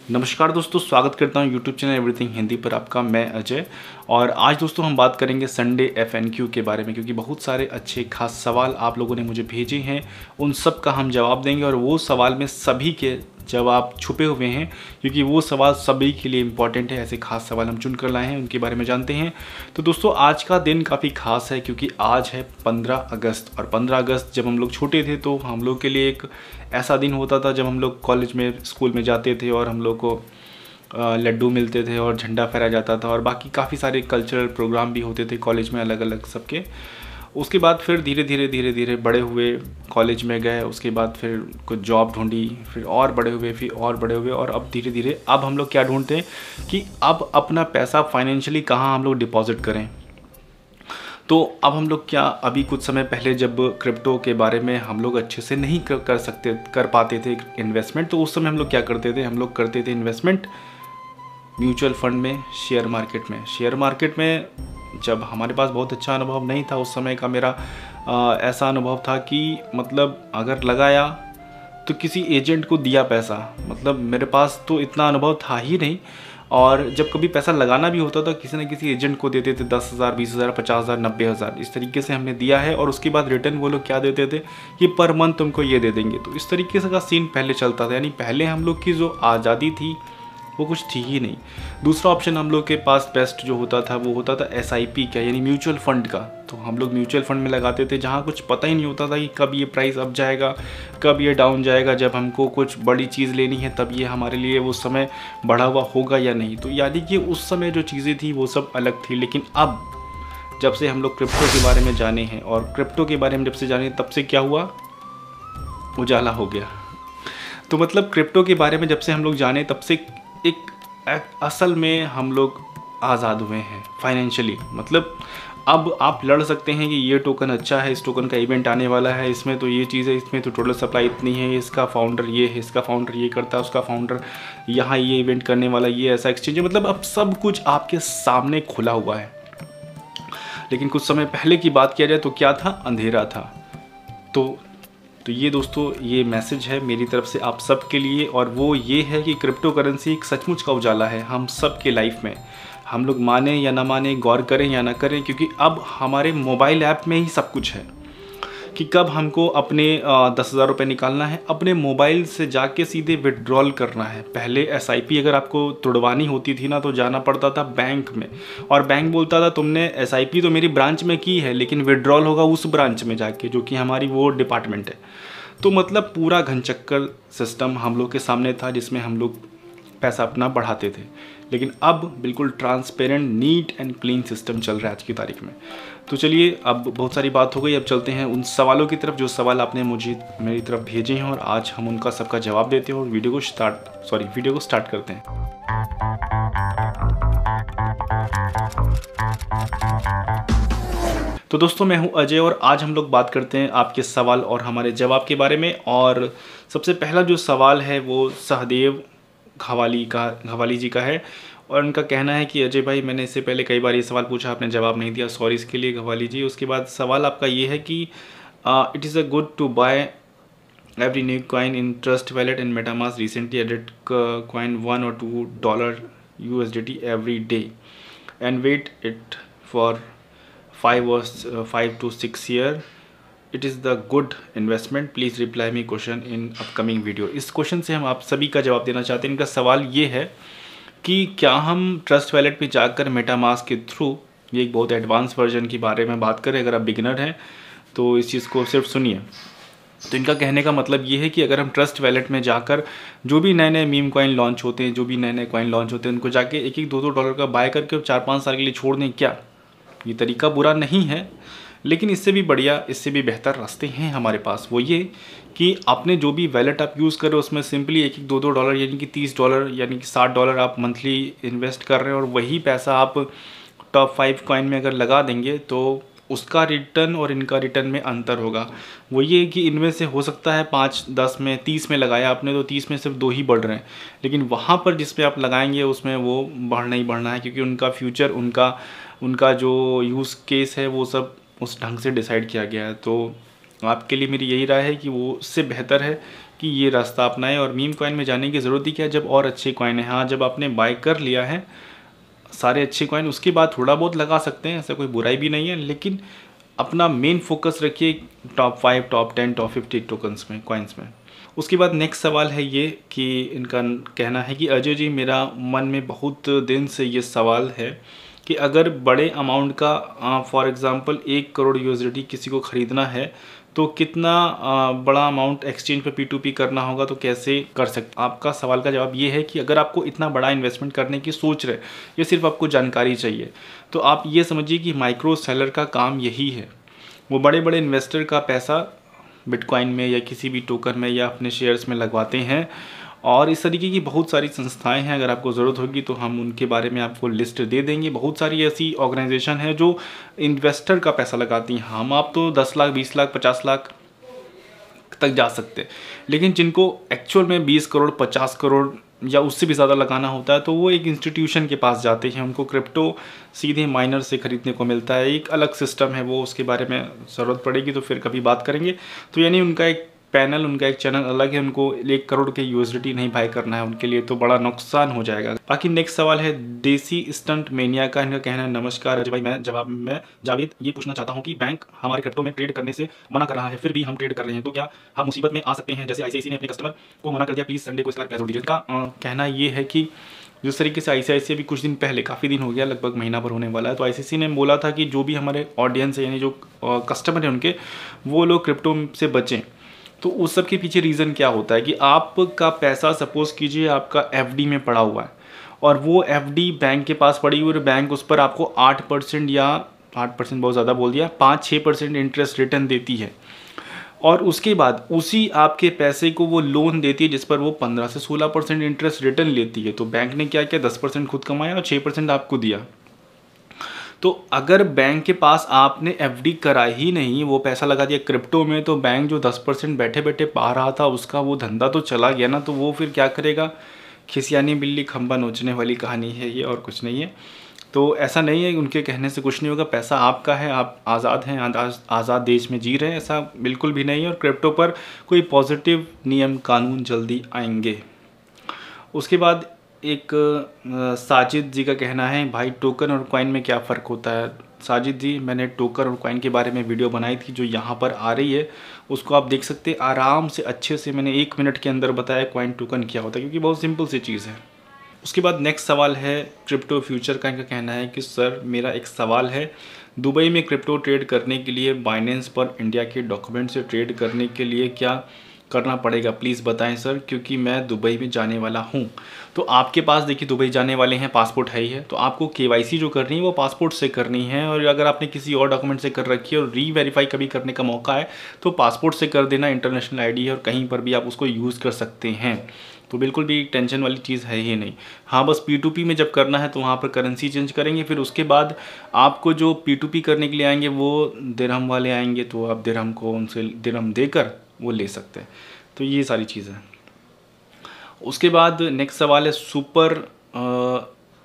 नमस्कार दोस्तों, स्वागत करता हूं यूट्यूब चैनल एवरीथिंग हिंदी पर आपका। मैं अजय और आज दोस्तों हम बात करेंगे संडे FNQ के बारे में, क्योंकि बहुत सारे अच्छे खास सवाल आप लोगों ने मुझे भेजे हैं। उन सब का हम जवाब देंगे और वो सवाल में सभी के जवाब छुपे हुए हैं, क्योंकि वो सवाल सभी के लिए इम्पॉर्टेंट है। ऐसे खास सवाल हम चुन कर लाए हैं, उनके बारे में जानते हैं। तो दोस्तों आज का दिन काफ़ी खास है, क्योंकि आज है 15 अगस्त। और 15 अगस्त जब हम लोग छोटे थे तो हम लोग के लिए एक ऐसा दिन होता था जब हम लोग कॉलेज में स्कूल में जाते थे और हम लोग को लड्डू मिलते थे और झंडा फहराया जाता था और बाकी काफ़ी सारे कल्चरल प्रोग्राम भी होते थे कॉलेज में अलग अलग सबके। उसके बाद फिर धीरे धीरे बड़े हुए, कॉलेज में गए, उसके बाद फिर कुछ जॉब ढूंढी, फिर और बड़े हुए, फिर और बड़े हुए, और अब धीरे धीरे अब हम लोग क्या ढूंढते हैं कि अब अपना पैसा फाइनेंशियली कहाँ हम लोग डिपॉजिट करें। तो अब हम लोग क्या, अभी कुछ समय पहले जब क्रिप्टो के बारे में हम लोग अच्छे से नहीं कर पाते थे इन्वेस्टमेंट, तो उस समय हम लोग क्या करते थे, हम लोग करते थे इन्वेस्टमेंट म्यूचुअल फंड में, शेयर मार्केट में। शेयर मार्केट में जब हमारे पास बहुत अच्छा अनुभव नहीं था उस समय का, मेरा ऐसा अनुभव था कि मतलब अगर लगाया तो किसी एजेंट को दिया पैसा, मतलब मेरे पास तो इतना अनुभव था ही नहीं। और जब कभी पैसा लगाना भी होता था किसी न किसी एजेंट को देते थे 10,000, 20,000, 50,000, 90,000, इस तरीके से हमने दिया है। और उसके बाद रिटर्न वो लोग क्या देते थे कि पर मंथ तुमको ये दे देंगे। तो इस तरीके से का सीन पहले चलता था, यानी पहले हम लोग की जो आज़ादी थी वो कुछ थी ही नहीं। दूसरा ऑप्शन हम लोग के पास बेस्ट जो होता था वो होता था SIP का, यानी म्यूचुअल फंड का। तो हम लोग म्यूचुअल फंड में लगाते थे जहाँ कुछ पता ही नहीं होता था कि कब ये प्राइस अप जाएगा, कब ये डाउन जाएगा। जब हमको कुछ बड़ी चीज़ लेनी है तब ये हमारे लिए वो समय बढ़ा हुआ होगा या नहीं। तो यानी कि उस समय जो चीज़ें थी वो सब अलग थी। लेकिन अब जब से हम लोग क्रिप्टो के बारे में जाने हैं, और क्रिप्टो के बारे में जब से जाने तब से क्या हुआ, उजाला हो गया। तो मतलब क्रिप्टो के बारे में जब से हम लोग जाने तब से एक असल में हम लोग आज़ाद हुए हैं फाइनेंशियली। मतलब अब आप लड़ सकते हैं कि ये टोकन अच्छा है, इस टोकन का इवेंट आने वाला है, इसमें तो ये चीज़ है, इसमें तो टोटल सप्लाई इतनी है, इसका फाउंडर ये है, इसका फाउंडर ये करता है, उसका फाउंडर यहाँ ये इवेंट करने वाला, ये ऐसा एक्सचेंज है। मतलब अब सब कुछ आपके सामने खुला हुआ है। लेकिन कुछ समय पहले की बात किया जाए तो क्या था, अंधेरा था। तो ये दोस्तों ये मैसेज है मेरी तरफ से आप सब के लिए, और वो ये है कि क्रिप्टो करेंसी एक सचमुच का उजाला है हम सब के लाइफ में। हम लोग माने या ना माने, गौर करें या ना करें, क्योंकि अब हमारे मोबाइल ऐप में ही सब कुछ है कि कब हमको अपने 10,000 रुपये निकालना है, अपने मोबाइल से जाके सीधे विड्रॉल करना है। पहले SIP अगर आपको तुड़वानी होती थी ना तो जाना पड़ता था बैंक में, और बैंक बोलता था तुमने SIP तो मेरी ब्रांच में की है, लेकिन विड्रॉल होगा उस ब्रांच में जाके जो कि हमारी वो डिपार्टमेंट है। तो मतलब पूरा घनचक्कर सिस्टम हम लोग के सामने था जिसमें हम लोग पैसा अपना बढ़ाते थे। लेकिन अब बिल्कुल transparent, neat and clean system चल रहा है आज की तारीख में। तो चलिए, अब बहुत सारी बात हो गई, अब चलते हैं उन सवालों की तरफ जो सवाल आपने मुझे मेरी तरफ भेजे हैं, और आज हम उनका सबका जवाब देते हैं और वीडियो को स्टार्ट करते हैं। तो दोस्तों मैं हूं अजय और आज हम लोग बात करते हैं आपके सवाल और हमारे जवाब के बारे में। और सबसे पहला जो सवाल है वो सहदेव घवाली जी का है, और उनका कहना है कि अजय भाई, मैंने इससे पहले कई बार ये सवाल पूछा, आपने जवाब नहीं दिया, सॉरी इसके लिए घवाली जी। उसके बाद सवाल आपका ये है कि it is a good to buy every new coin in trust wallet and MetaMask recently added coin $1 or $2 USDT every day and wait it for 5 to 6 year. It is the good investment. Please reply me question in upcoming video. इस question से हम आप सभी का जवाब देना चाहते हैं। इनका सवाल ये है कि क्या हम ट्रस्ट वैलेट पे जाकर मेटामास्क के थ्रू, ये एक बहुत एडवांस वर्जन के बारे में बात करें, अगर आप बिगिनर हैं तो इस चीज़ को सिर्फ सुनिए। तो इनका कहने का मतलब ये है कि अगर हम ट्रस्ट वैलेट में जाकर जो भी नए नए मीम कॉइन लॉन्च होते हैं, जो भी नए नए कॉइन लॉन्च होते हैं, उनको जाके $1 $2 का बाय करके 4-5 साल के लिए छोड़ दें, क्या ये तरीका बुरा नहीं है? लेकिन इससे भी बढ़िया, इससे भी बेहतर रास्ते हैं हमारे पास। वो ये कि आपने जो भी वैलेट आप यूज़ कर रहे हो उसमें सिंपली $1 $2 यानी कि $30 यानी कि $60 आप मंथली इन्वेस्ट कर रहे हैं, और वही पैसा आप टॉप 5 कॉइन में अगर लगा देंगे तो उसका रिटर्न और इनका रिटर्न में अंतर होगा। वो ये कि इनमें से हो सकता है 5, 10 में, 30 में लगाया आपने तो 30 में सिर्फ 2 ही बढ़ रहे हैं, लेकिन वहाँ पर जिसमें आप लगाएंगे उसमें वो बढ़ना ही बढ़ना है, क्योंकि उनका फ्यूचर, उनका जो यूज़ केस है वो सब उस ढंग से डिसाइड किया गया है। तो आपके लिए मेरी यही राय है कि वो उससे बेहतर है कि ये रास्ता अपनाएं और मीम कॉइन में जाने की ज़रूरत ही क्या है जब और अच्छे कॉइन है। हाँ, जब आपने बाय कर लिया है सारे अच्छे कॉइन, उसके बाद थोड़ा बहुत लगा सकते हैं, ऐसा कोई बुराई भी नहीं है, लेकिन अपना मेन फोकस रखिए टॉप 5, टॉप 10, टॉप 50 टोकन्स में, कॉइन्स में। उसके बाद नेक्स्ट सवाल है ये कि इनका कहना है कि अजय जी, मेरा मन में बहुत दिन से ये सवाल है कि अगर बड़े अमाउंट का फॉर एग्ज़ाम्पल 1 करोड़ यूएसडी किसी को ख़रीदना है तो कितना बड़ा अमाउंट एक्सचेंज पे P2P करना होगा, तो कैसे कर सकते। आपका सवाल का जवाब ये है कि अगर आपको इतना बड़ा इन्वेस्टमेंट करने की सोच रहे, ये सिर्फ आपको जानकारी चाहिए, तो आप ये समझिए कि माइक्रो सेलर का काम यही है। वो बड़े बड़े इन्वेस्टर का पैसा बिटकॉइन में या किसी भी टोकन में या अपने शेयर्स में लगवाते हैं, और इस तरीके की बहुत सारी संस्थाएं हैं। अगर आपको ज़रूरत होगी तो हम उनके बारे में आपको लिस्ट दे देंगे। बहुत सारी ऐसी ऑर्गेनाइजेशन है जो इन्वेस्टर का पैसा लगाती हैं। हम आप तो 10 लाख, 20 लाख, 50 लाख तक जा सकते हैं, लेकिन जिनको एक्चुअल में 20 करोड़, 50 करोड़ या उससे भी ज़्यादा लगाना होता है तो वो एक इंस्टीट्यूशन के पास जाते हैं। उनको क्रिप्टो सीधे माइनर से ख़रीदने को मिलता है, एक अलग सिस्टम है वो, उसके बारे में ज़रूरत पड़ेगी तो फिर कभी बात करेंगे। तो यानी उनका एक पैनल, उनका एक चैनल अलग है, उनको 1 करोड़ के यूएसडी नहीं बाय करना है, उनके लिए तो बड़ा नुकसान हो जाएगा। बाकी नेक्स्ट सवाल है देसी स्टंट मेनिया का। इनका कहना है, नमस्कार अजय भाई, मैं जावेद ये पूछना चाहता हूँ कि बैंक हमारे क्रिप्टो में ट्रेड करने से मना कर रहा है, फिर भी हम ट्रेड कर रहे हैं, तो क्या हम मुसीबत में आ सकते हैं? जैसे आईसीआईसी ने अपने कस्टमर को मना कर दिया, प्लीज़ संडे को इसका पैसा दीजिए। इनका कहना ये है कि जिस तरीके से आईसीआईसी भी कुछ दिन पहले, काफ़ी दिन हो गया, लगभग महीना भर होने वाला है, तो आईसीआईसी ने बोला था कि जो भी हमारे ऑडियंस है यानी जो कस्टमर है उनके, वो लोग क्रिप्टो से बचें। तो उस सब के पीछे रीज़न क्या होता है कि आपका पैसा सपोज़ कीजिए आपका एफडी में पड़ा हुआ है और वो एफडी बैंक के पास पड़ी हुई, और बैंक उस पर आपको 8% या 8% बहुत ज़्यादा बोल दिया, 5-6% इंटरेस्ट रिटर्न देती है, और उसके बाद उसी आपके पैसे को वो लोन देती है जिस पर वो 15 से 16% इंटरेस्ट रिटर्न लेती है। तो बैंक ने क्या किया, 10% खुद कमाया और 6% आपको दिया। तो अगर बैंक के पास आपने एफडी करा ही नहीं, वो पैसा लगा दिया क्रिप्टो में, तो बैंक जो 10% बैठे बैठे पा रहा था उसका वो धंधा तो चला गया ना, तो वो फिर क्या करेगा। खिसियानी बिल्ली खंबा नोचने वाली कहानी है ये, और कुछ नहीं है। तो ऐसा नहीं है, उनके कहने से कुछ नहीं होगा, पैसा आपका है, आप आज़ाद हैं, आज़ाद देश में जी रहे हैं, ऐसा बिल्कुल भी नहीं है। और क्रिप्टो पर कोई पॉजिटिव नियम कानून जल्दी आएंगे। उसके बाद एक साजिद जी का कहना है, भाई टोकन और कॉइन में क्या फ़र्क होता है? साजिद जी, मैंने टोकन और कॉइन के बारे में वीडियो बनाई थी जो यहाँ पर आ रही है, उसको आप देख सकते हैं आराम से, अच्छे से मैंने 1 मिनट के अंदर बताया कॉइन टोकन क्या होता है, क्योंकि बहुत सिंपल सी चीज़ है। उसके बाद नेक्स्ट सवाल है क्रिप्टो फ्यूचर का। इनका कहना है कि सर मेरा एक सवाल है, दुबई में क्रिप्टो ट्रेड करने के लिए बाइनेंस पर इंडिया के डॉक्यूमेंट से ट्रेड करने के लिए क्या करना पड़ेगा, प्लीज़ बताएं सर, क्योंकि मैं दुबई में जाने वाला हूं। तो आपके पास देखिए दुबई जाने वाले हैं, पासपोर्ट है ही है, तो आपको केवाईसी जो करनी है वो पासपोर्ट से करनी है, और अगर आपने किसी और डॉक्यूमेंट से कर रखी है और री-वेरीफाई कभी करने का मौका है तो पासपोर्ट से कर देना। इंटरनेशनल आईडी है और कहीं पर भी आप उसको यूज़ कर सकते हैं, तो बिल्कुल भी टेंशन वाली चीज़ है ही नहीं। हाँ, बस P2P में जब करना है तो वहाँ पर करेंसी चेंज करेंगे, फिर उसके बाद आपको जो P2P करने के लिए आएंगे वो दिरहम वाले आएंगे, तो आप दिरहम को उनसे दिरहम देकर वो ले सकते हैं। तो ये सारी चीज़ें। उसके बाद नेक्स्ट सवाल है सुपर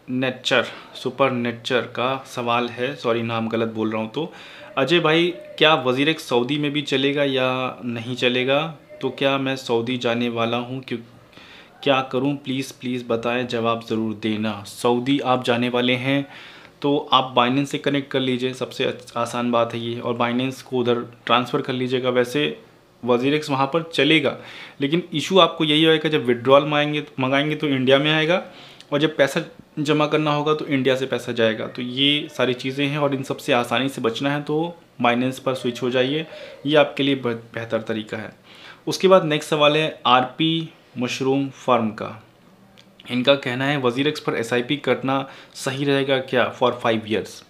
नेचर का सवाल है, सॉरी नाम गलत बोल रहा हूँ। तो अजय भाई, क्या वज़ीरेक्स सऊदी में भी चलेगा या नहीं चलेगा? तो क्या मैं सऊदी जाने वाला हूँ, क्या करूँ, प्लीज़ बताएं, जवाब ज़रूर देना। सऊदी आप जाने वाले हैं तो आप बाइनेंस से कनेक्ट कर लीजिए, सबसे आसान बात है ये, और बाइनेंस को उधर ट्रांसफ़र कर लीजिएगा। वैसे वज़ीरेक्स वहाँ पर चलेगा, लेकिन इशू आपको यही होगा जब विड्रॉल मंगाएंगे तो इंडिया में आएगा, और जब पैसा जमा करना होगा तो इंडिया से पैसा जाएगा। तो ये सारी चीज़ें हैं, और इन सब से आसानी से बचना है तो बाइनेंस पर स्विच हो जाइए, ये आपके लिए बेहतर तरीका है। उसके बाद नेक्स्ट सवाल है आरपी मशरूम फार्म का। इनका कहना है वज़ीरेक्स पर एसआईपी करना सही रहेगा क्या फॉर 5 ईयर्स?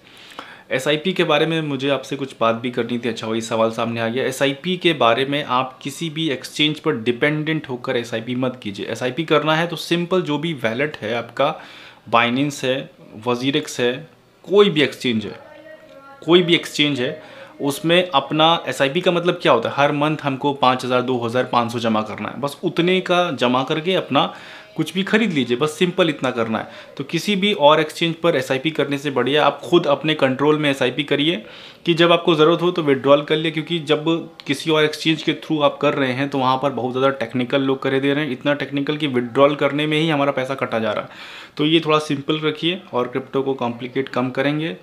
एसआईपी के बारे में मुझे आपसे कुछ बात भी करनी थी। अच्छा, वही सवाल सामने आ गया। एसआईपी के बारे में आप किसी भी एक्सचेंज पर डिपेंडेंट होकर एसआईपी मत कीजिए। एसआईपी करना है तो सिंपल जो भी वैलेट है आपका, बाइनेंस है, वज़ीरेक्स है, कोई भी एक्सचेंज है, उसमें अपना एसआईपी का मतलब क्या होता है, हर मंथ हमको 5,000, 2,000, 500 जमा करना है, बस उतने का जमा करके अपना कुछ भी खरीद लीजिए, बस सिंपल इतना करना है। तो किसी भी और एक्सचेंज पर एसआईपी करने से बढ़िया आप खुद अपने कंट्रोल में एसआईपी करिए कि जब आपको ज़रूरत हो तो विड्रॉल कर लिए, क्योंकि जब किसी और एक्सचेंज के थ्रू आप कर रहे हैं तो वहाँ पर बहुत ज़्यादा टेक्निकल लोग करे दे रहे हैं, इतना टेक्निकल कि विड्रॉल करने में ही हमारा पैसा कटा जा रहा है। तो ये थोड़ा सिंपल रखिए और क्रिप्टो को कॉम्प्लिकेट कम करेंगे,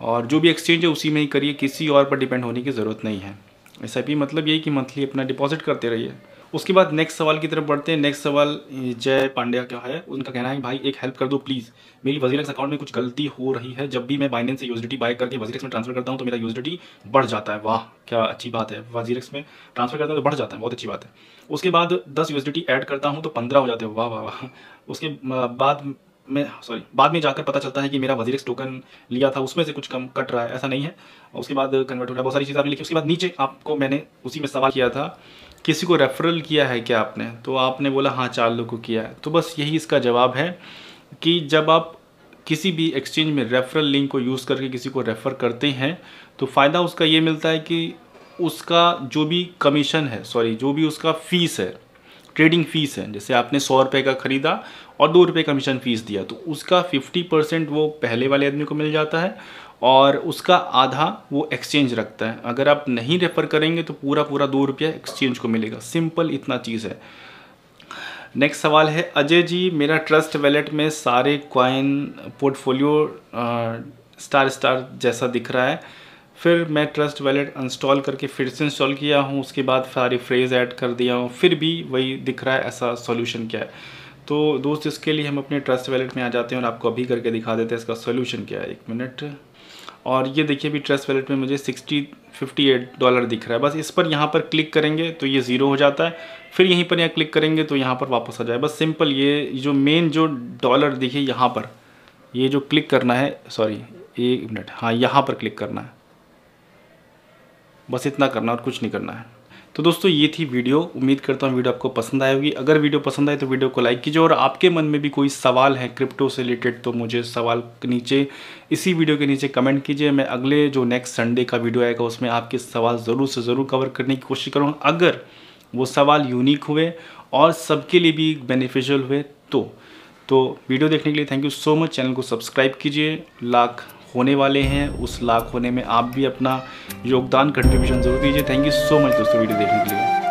और जो भी एक्सचेंज है उसी में ही करिए, किसी और पर डिपेंड होने की ज़रूरत नहीं है। एसआईपी मतलब यही कि मंथली अपना डिपॉजिट करते रहिए। उसके बाद नेक्स्ट सवाल की तरफ बढ़ते हैं। नेक्स्ट सवाल जय पांड्या का है, उनका कहना है भाई एक हेल्प कर दो प्लीज़, मेरी वजीरेक्स अकाउंट में कुछ गलती हो रही है, जब भी मैं बाइनेंस से यूएसडीटी बाय करके वजीरेक्स में ट्रांसफर करता हूं तो मेरा यूएसडीटी बढ़ जाता है। वाह क्या अच्छी बात है, वजीरेक्स में ट्रांसफर करता हूं तो बढ़ जाता है, बहुत अच्छी बात है। उसके बाद 10 यूएसडीटी ऐड करता हूँ तो 15 हो जाते हैं, वाह वाह वाह। उसके बाद में जाकर पता चलता है कि मेरा वजीरेक्स टोकन लिया था उसमें से कुछ कम कट रहा है, ऐसा नहीं है। उसके बाद कन्वर्ट हो रहा है, बहुत सारी चीज़ें आपने लिखी। उसके बाद नीचे आपको मैंने उसी में सवाल किया था, किसी को रेफरल किया है क्या आपने, तो आपने बोला हाँ 4 लोगों को किया है। तो बस यही इसका जवाब है कि जब आप किसी भी एक्सचेंज में रेफरल लिंक को यूज़ करके किसी को रेफ़र करते हैं तो फ़ायदा उसका ये मिलता है कि उसका जो भी कमीशन है, जो भी उसका फ़ीस है, ट्रेडिंग फ़ीस है, जैसे आपने 100 रुपये का ख़रीदा और 2 रुपये कमीशन फ़ीस दिया, तो उसका 50% वो पहले वाले आदमी को मिल जाता है और उसका आधा वो एक्सचेंज रखता है। अगर आप नहीं रेफ़र करेंगे तो पूरा 2 रुपया एक्सचेंज को मिलेगा। सिंपल इतना चीज़ है। नेक्स्ट सवाल है अजय जी, मेरा ट्रस्ट वैलेट में सारे कॉइन पोर्टफोलियो स्टार जैसा दिख रहा है, फिर मैं ट्रस्ट वैलेट इंस्टॉल करके फिर से इंस्टॉल किया हूँ, उसके बाद सारी फ्रेज़ ऐड कर दिया हूँ, फिर भी वही दिख रहा है, ऐसा सॉल्यूशन क्या है? तो दोस्त इसके लिए हम अपने ट्रस्ट वैलेट में आ जाते हैं और आपको अभी करके दिखा देते हैं इसका सॉल्यूशन क्या है। 1 मिनट। और ये देखिए अभी ट्रस्ट वैलेट में मुझे $58 दिख रहा है। बस इस पर यहाँ पर क्लिक करेंगे तो ये 0 हो जाता है, फिर यहीं पर यहाँ क्लिक करेंगे तो यहाँ पर वापस आ जाए। बस सिंपल ये जो मेन जो डॉलर दिखे यहाँ पर, ये जो क्लिक करना है, 1 मिनट, हाँ यहाँ पर क्लिक करना है, बस इतना करना और कुछ नहीं करना है। तो दोस्तों ये थी वीडियो, उम्मीद करता हूँ वीडियो आपको पसंद आई होगी। अगर वीडियो पसंद आए तो वीडियो को लाइक कीजिए, और आपके मन में भी कोई सवाल है क्रिप्टो से रिलेटेड तो मुझे सवाल नीचे इसी वीडियो के नीचे कमेंट कीजिए। मैं अगले जो नेक्स्ट संडे का वीडियो आएगा उसमें आपके सवाल ज़रूर से ज़रूर कवर करने की कोशिश करूँगा। अगर वो सवाल यूनिक हुए और सबके लिए भी बेनिफिशियल हुए तो वीडियो देखने के लिए thank you so much. Channel को सब्सक्राइब कीजिए, लाख होने वाले हैं, उस लाख होने में आप भी अपना योगदान कंट्रीब्यूशन जरूर दीजिए। थैंक यू सो मच दोस्तों वीडियो देखने के लिए।